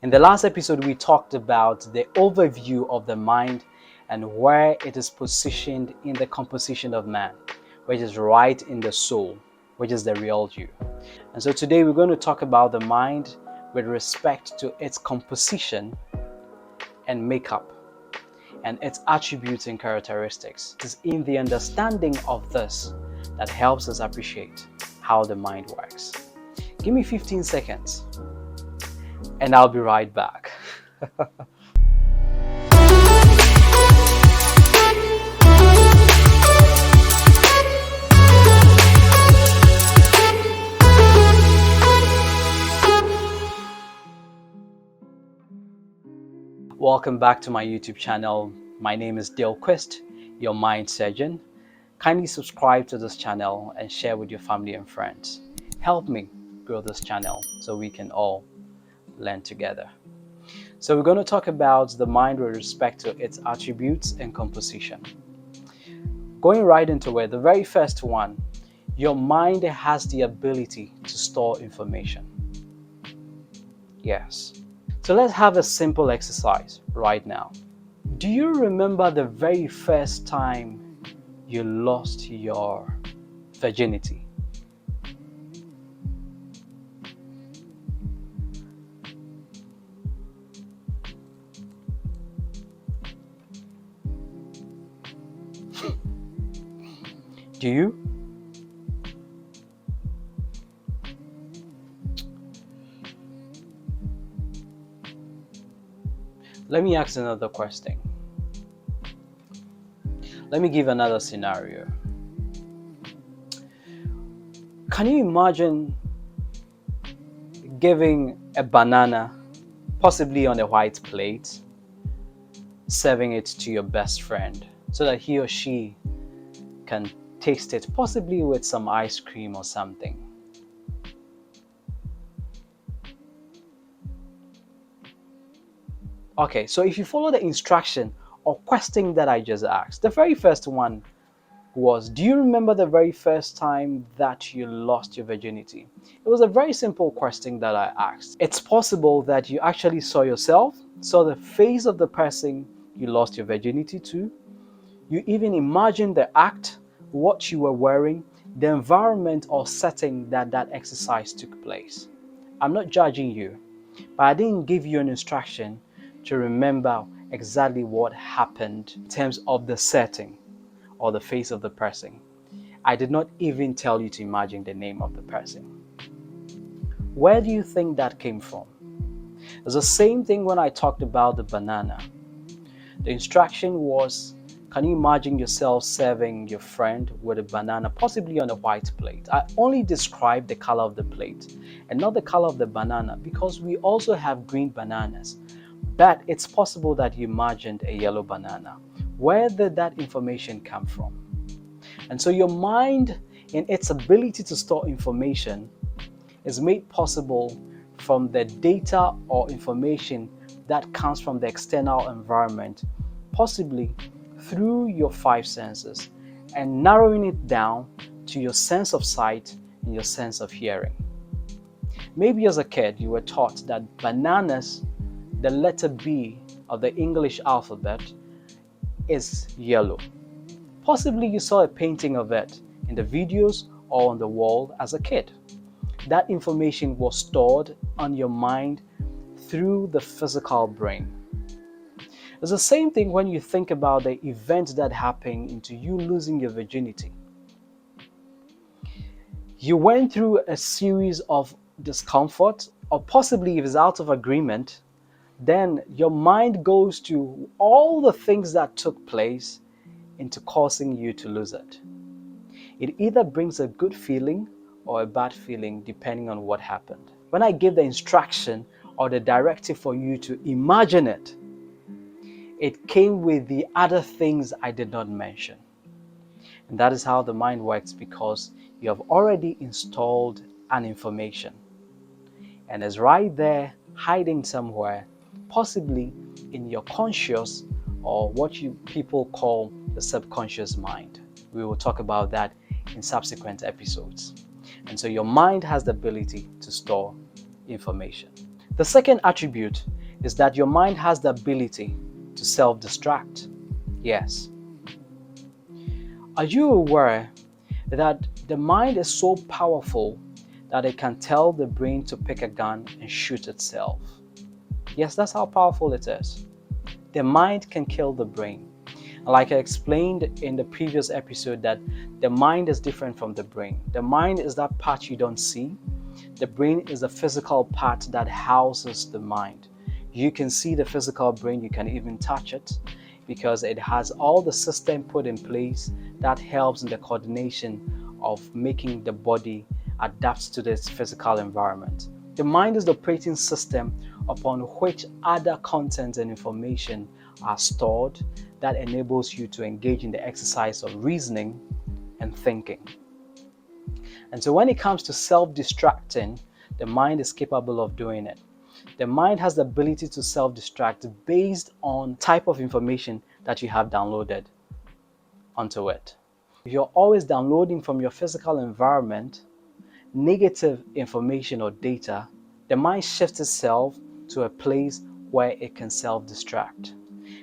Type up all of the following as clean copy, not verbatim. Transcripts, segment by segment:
In the last episode, we talked about the overview of the mind and where it is positioned in the composition of man, which is right in the soul, which is the real you. And so today we're going to talk about the mind with respect to its composition and makeup and its attributes and characteristics. It is in the understanding of this that helps us appreciate how the mind works. Give me 15 seconds and I'll be right back. Welcome back to my YouTube channel. My name is Dale Quest, your MindSurgeon. Kindly subscribe to this channel and share with your family and friends. Help me grow this channel so we can all learn together. So we're going to talk about the mind with respect to its attributes and composition. Going right into it, the very first one, your mind has the ability to store information. Yes. So let's have a simple exercise right now. Do you remember the very first time you lost your virginity? Do you? Let me ask another question. Let me give another scenario. Can you imagine giving a banana, possibly on a white plate, serving it to your best friend so that he or she can taste it, possibly with some ice cream or something? Okay, so if you follow the instruction or question that I just asked, the very first one was, do you remember the very first time that you lost your virginity? It was a very simple question that I asked. It's possible that you actually saw yourself, saw the face of the person you lost your virginity to. You even imagined the act, what you were wearing, the environment or setting that exercise took place. I'm not judging you, but I didn't give you an instruction to remember exactly what happened in terms of the setting or the face of the person. I did not even tell you to imagine the name of the person. Where do you think that came from? It's the same thing when I talked about the banana. The instruction was, can you imagine yourself serving your friend with a banana, possibly on a white plate? I only described the color of the plate and not the color of the banana because we also have green bananas. But it's possible that you imagined a yellow banana. Where did that information come from? And so your mind, in its ability to store information, is made possible from the data or information that comes from the external environment, possibly through your five senses, and narrowing it down to your sense of sight and your sense of hearing. Maybe as a kid, you were taught that bananas, the letter B of the English alphabet, is yellow. Possibly you saw a painting of it in the videos or on the wall as a kid. That information was stored on your mind through the physical brain. It's the same thing when you think about the event that happened into you losing your virginity. You went through a series of discomfort, or possibly if it's out of agreement, then your mind goes to all the things that took place into causing you to lose it. It either brings a good feeling or a bad feeling depending on what happened. When I give the instruction or the directive for you to imagine it, it came with the other things I did not mention. And that is how the mind works, because you have already installed an information and it's right there hiding somewhere, possibly in your conscious, or what people call the subconscious mind. We will talk about that in subsequent episodes. And so your mind has the ability to store information. The second attribute is that your mind has the ability to self-destruct. Yes. Are you aware that the mind is so powerful that it can tell the brain to pick a gun and shoot itself? Yes, that's how powerful it is. The mind can kill the brain. Like I explained in the previous episode, that the mind is different from the brain. The mind is that part you don't see. The brain is the physical part that houses the mind. You can see the physical brain, you can even touch it, because it has all the system put in place that helps in the coordination of making the body adapt to this physical environment. The mind is the operating system upon which other content and information are stored that enables you to engage in the exercise of reasoning and thinking. And so when it comes to self-destructing, the mind is capable of doing it. The mind has the ability to self-destruct based on type of information that you have downloaded onto it. If you're always downloading from your physical environment negative information or data, the mind shifts itself to a place where it can self-destruct.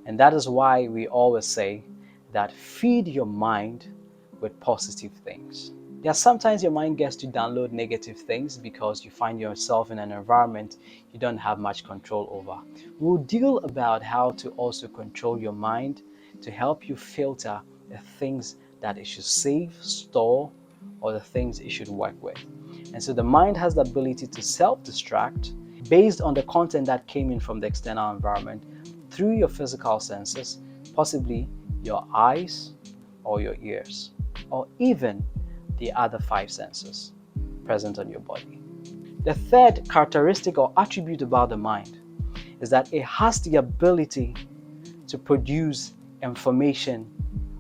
And that is why we always say that feed your mind with positive things. Yeah, sometimes your mind gets to download negative things because you find yourself in an environment you don't have much control over. We'll deal about how to also control your mind to help you filter the things that it should save, store, or the things it should work with. And so the mind has the ability to self-destruct based on the content that came in from the external environment through your physical senses, possibly your eyes or your ears, or even the other 5 senses present on your body. The third characteristic or attribute about the mind is that it has the ability to produce information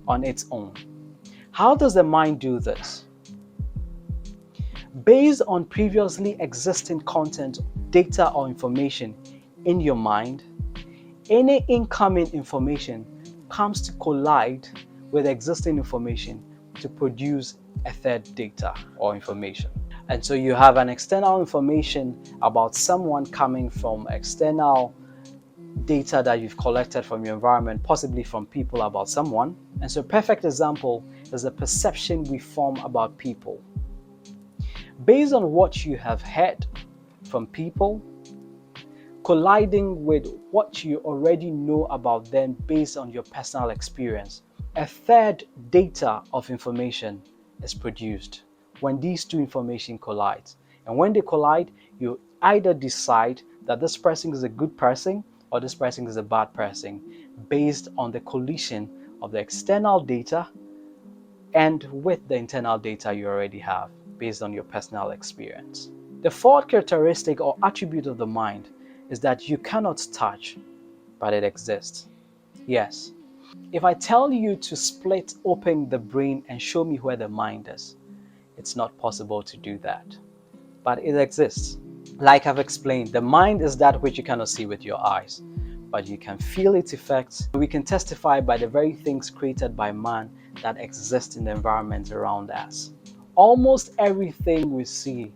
on its own. How does the mind do this? Based on previously existing content, data, or information in your mind, any incoming information comes to collide with existing information to produce a third data or information. And so you have an external information about someone coming from external data that you've collected from your environment, possibly from people about someone. And so a perfect example is the perception we form about people. Based on what you have heard from people, colliding with what you already know about them based on your personal experience, a third data of information is produced when these two information collide. And when they collide, you either decide that this person is a good person or this person is a bad person based on the collision of the external data and with the internal data you already have based on your personal experience. The fourth characteristic or attribute of the mind is that you cannot touch, but it exists. Yes. If I tell you to split open the brain and show me where the mind is, it's not possible to do that. But it exists. Like I've explained, the mind is that which you cannot see with your eyes, but you can feel its effects. We can testify by the very things created by man that exist in the environment around us. Almost everything we see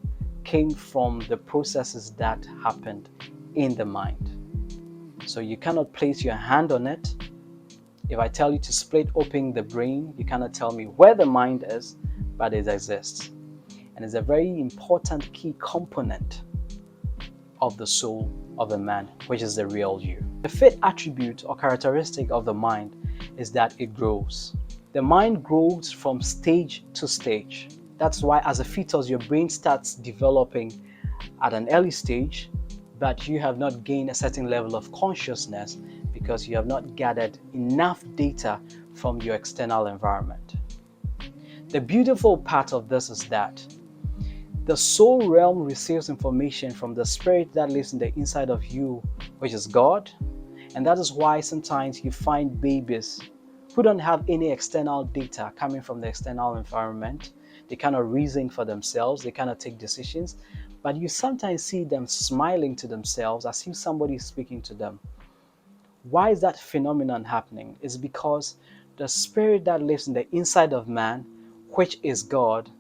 came from the processes that happened in the mind. So you cannot place your hand on it. If I tell you to split open the brain, you cannot tell me where the mind is, but it exists. And it's a very important key component of the soul of a man, which is the real you. The fifth attribute or characteristic of the mind is that it grows. The mind grows from stage to stage. That's why as a fetus, your brain starts developing at an early stage, but you have not gained a certain level of consciousness because you have not gathered enough data from your external environment. The beautiful part of this is that the soul realm receives information from the spirit that lives in the inside of you, which is God. And that is why sometimes you find babies who don't have any external data coming from the external environment. They cannot reason for themselves, they cannot take decisions, but you sometimes see them smiling to themselves as if somebody is speaking to them. Why is that phenomenon happening? It's because the spirit that lives in the inside of man, which is God,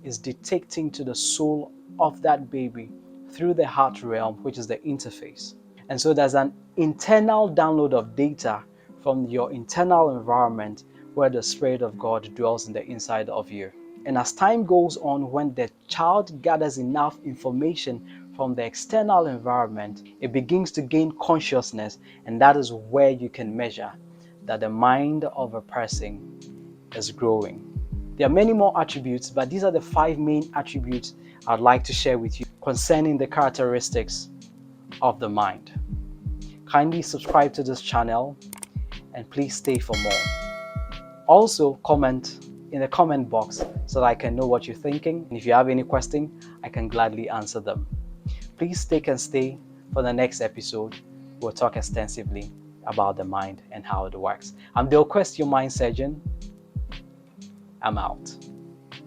is dictating to the soul of that baby through the heart realm, which is the interface. And so there's an internal download of data from your internal environment where the Spirit of God dwells in the inside of you. And as time goes on, when the child gathers enough information from the external environment, it begins to gain consciousness, and that is where you can measure that the mind of a person is growing. There are many more attributes, but these are the 5 main attributes I'd like to share with you concerning the characteristics of the mind. Kindly subscribe to this channel and please stay for more. Also, comment in the comment box so that I can know what you're thinking. And if you have any question, I can gladly answer them. Please stay for the next episode. We'll talk extensively about the mind and how it works. I'm Bill Quest, your mind surgeon. I'm out.